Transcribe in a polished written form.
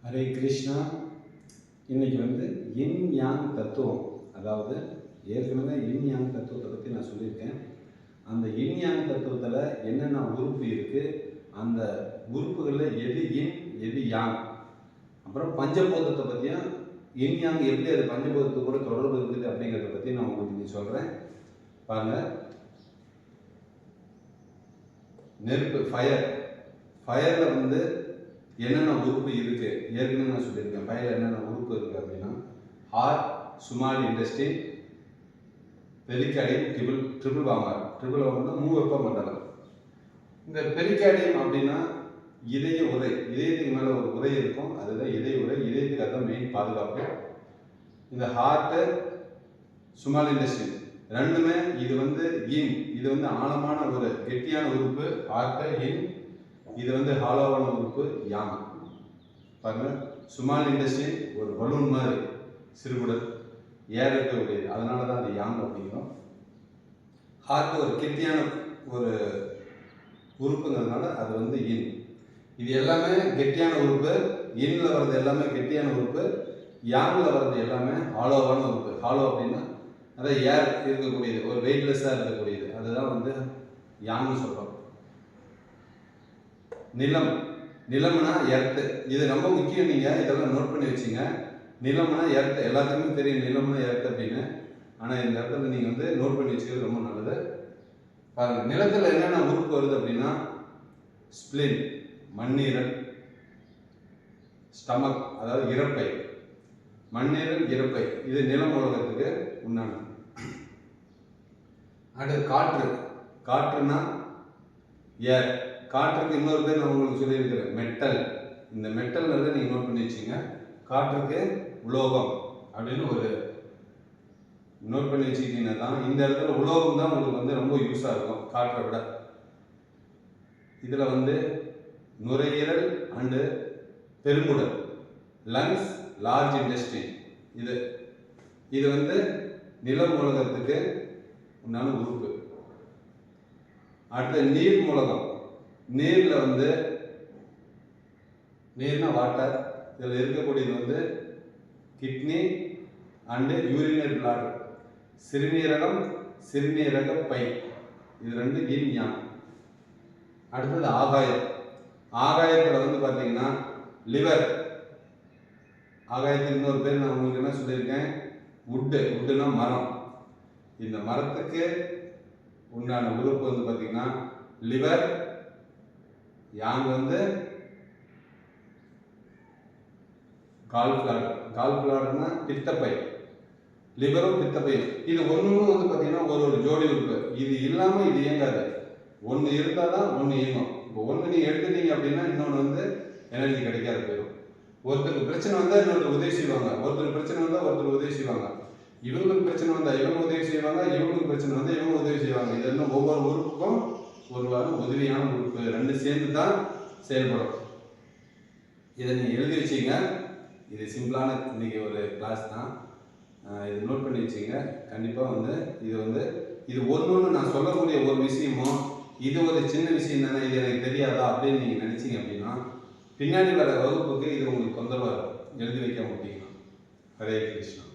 ஹரே கிருஷ்ணா. இன்னைக்கு இன் யாங் தத்துவம், அதாவது ஏற்கனவே இன் யாங் தத்துவத்தை பற்றி நான் சொல்லியிருக்கேன். அந்த இன் யாங் தத்துவத்தில் என்னென்ன உறுப்பு இருக்குது, அந்த உறுப்புகளில் எது இன் எது யாங், அப்புறம் பஞ்சபூதத்தை பற்றியும் இன் யாங் எப்படி அது பஞ்சபூதத்து கூட தொடர்பு இருக்குது அப்படிங்கிறத பற்றி நான் உங்களுக்கு சொல்கிறேன். பாருங்கள், நெருப்பு ஃபயரில் என்னென்ன உறுப்பு இருக்குது ஏற்கனவே நான் சொல்லியிருக்கேன். ஃபயரில் என்னென்ன உறுப்பு இருக்குது அப்படின்னா heart, small intestine, pericardium, triple வாமர்னா மூவெப்ப மண்டலம். இந்த பெரிகார்டியம் அப்படின்னா இதய உறை, இதயத்துக்கு மேலே ஒரு உறை இருக்கும், அதுதான் இதய உறை. இதயத்துக்கு அதுதான் மெயின் பாதுகாப்பு. இந்த ஹார்ட்டு, ஸ்மால் இன்டெஸ்டைன் ரெண்டுமே இது இன், இது ஆழமான ஒரு கெட்டியான உறுப்பு ஹார்ட்டு இன், இது ஹாலோவான உறுப்பு யாங். பாருங்க, ஸ்மால் இன்டெஸ்டைன் ஒரு பலூன் மாதிரி சிறுகுடல் ஏர் இருக்கக்கூடியது, அதனால தான் அது யாங் அப்படிங்கிறோம். ஹார்ட் ஒரு கெட்டியான ஒரு உறுப்புங்கிறதுனால அது இன். இது எல்லாமே கெட்டியான உறுப்பு. இன்ல வர்றது எல்லாமே கெட்டியான உறுப்பு, யாங்ல வர்றது எல்லாமே ஹாலோவான உறுப்பு. ஹாலோ அப்படின்னா அதான் ஏர் இருக்கக்கூடியது, ஒரு வெயிட்லெஸ்ஸாக இருக்கக்கூடியது, அதுதான் யாங்னு சொல்கிறோம். நிலம்னா எர்த்து, இது ரொம்ப முக்கியம். நீங்கள் இதெல்லாம் நோட் பண்ணி வச்சுங்க. நிலம்னா எர்த்து, எல்லாத்துக்குமே தெரியும் நிலம்னா எர்த்து அப்படின்னு. ஆனால் இந்த இடத்துல நீங்கள் நோட் பண்ணி வச்சுக்கிறது ரொம்ப நல்லது. பாருங்கள், நிலத்தில் என்னென்ன உறுப்பு வருது அப்படின்னா ஸ்பிளின் மண்ணீரல், ஸ்டமக் அதாவது இறப்பை, மண்ணீரல் இறப்பை, இது நில மூலகத்துக்கு உண்டானது. அடுத்து காற்றுனா ஏர். காற்றுக்கு இன்னொரு பேர் நான் உங்களுக்கு சொல்லியிருக்கிறேன், மெட்டல். இந்த மெட்டல்ங்கிறத நீங்கள் நோட் பண்ணி வச்சுங்க. காற்றுக்கு உலோகம் அப்படின்னு ஒரு நோட் பண்ணி வச்சுக்கிட்டீங்கன்னா தான் இந்த இடத்துல உலோகம் தான் உங்களுக்கு ரொம்ப யூஸாக இருக்கும் காற்றை விட. இதில் நுரையீரல் அண்டு பெருங்குடல், லங்ஸ், லார்ஜ் இன்டெஸ்டைன், இது நில மூலகத்துக்கு உண்டான உறுப்பு. அடுத்த நீர் மூலகம். நீரில் நீர்னா வாட்டர். இதில் இருக்கக்கூடியது கிட்னி அண்டு யூரினரி பிளாடர், சிறுநீரகம், சிறுநீரக பை, இது ரெண்டு இன் யாங். அடுத்தது ஆகாயம். ஆகாயத்தில் பார்த்தீங்கன்னா லிவர். ஆகாயத்துக்கு இன்னொரு பேர் நான் உங்களுக்கு என்ன சொல்லியிருக்கேன், உட்டுனா மரம். இந்த மரத்துக்கு உண்டான உறுப்பு பார்த்தீங்கன்னா லிவர். யாங் கால்ஃபிளாடர்னா பித்தப்பை, லிவரும் பித்தப்பையும். இது ஒன்று பார்த்தீங்கன்னா ஒரு ஜோடி உறுப்பு. இது இல்லாமல் இது இயங்காது. ஒன்று இருந்தால் தான் ஒன்று இயங்கும். இப்போ ஒன்று நீங்கள் எடுத்துட்டீங்க அப்படின்னா இன்னொன்று எனர்ஜி கிடைக்காது போயிடும். ஒருத்தருக்கு பிரச்சனை வந்தால் இன்னொருத்தர் உதவி செய்வாங்க, ஒருத்தருக்கு பிரச்சனை வந்தால் ஒருத்தர் உதவி செய்வாங்க, இவங்களுக்கு பிரச்சனை வந்தால் இவங்க உதவி செய்வாங்க, இவங்களுக்கு பிரச்சனை வந்தால் இவங்க உதவி செய்வாங்க. இது ஒவ்வொரு உறுப்புக்கும் ஒரு உதவியான உறுப்பு, ரெண்டு சேர்ந்து தான் செயல்படும். இதை நீங்கள் எழுதி வச்சிங்க. இது சிம்பிளான இன்னைக்கு ஒரு கிளாஸ் தான். இது நோட் பண்ணி வச்சிங்க. கண்டிப்பாக இது ஒன்று நான் சொல்லக்கூடிய ஒரு விஷயமும் இது ஒரு சின்ன விஷயம் தானே, இது எனக்கு தெரியாதா அப்படின்னு நீங்கள் நினச்சிங்க அப்படின்னா பின்னாடி வர வகுப்புக்கு இது உங்களுக்கு தொந்தரவாக இருக்கும், எழுதி வைக்க மாட்டீங்கன்னா. ஹரே கிருஷ்ணா.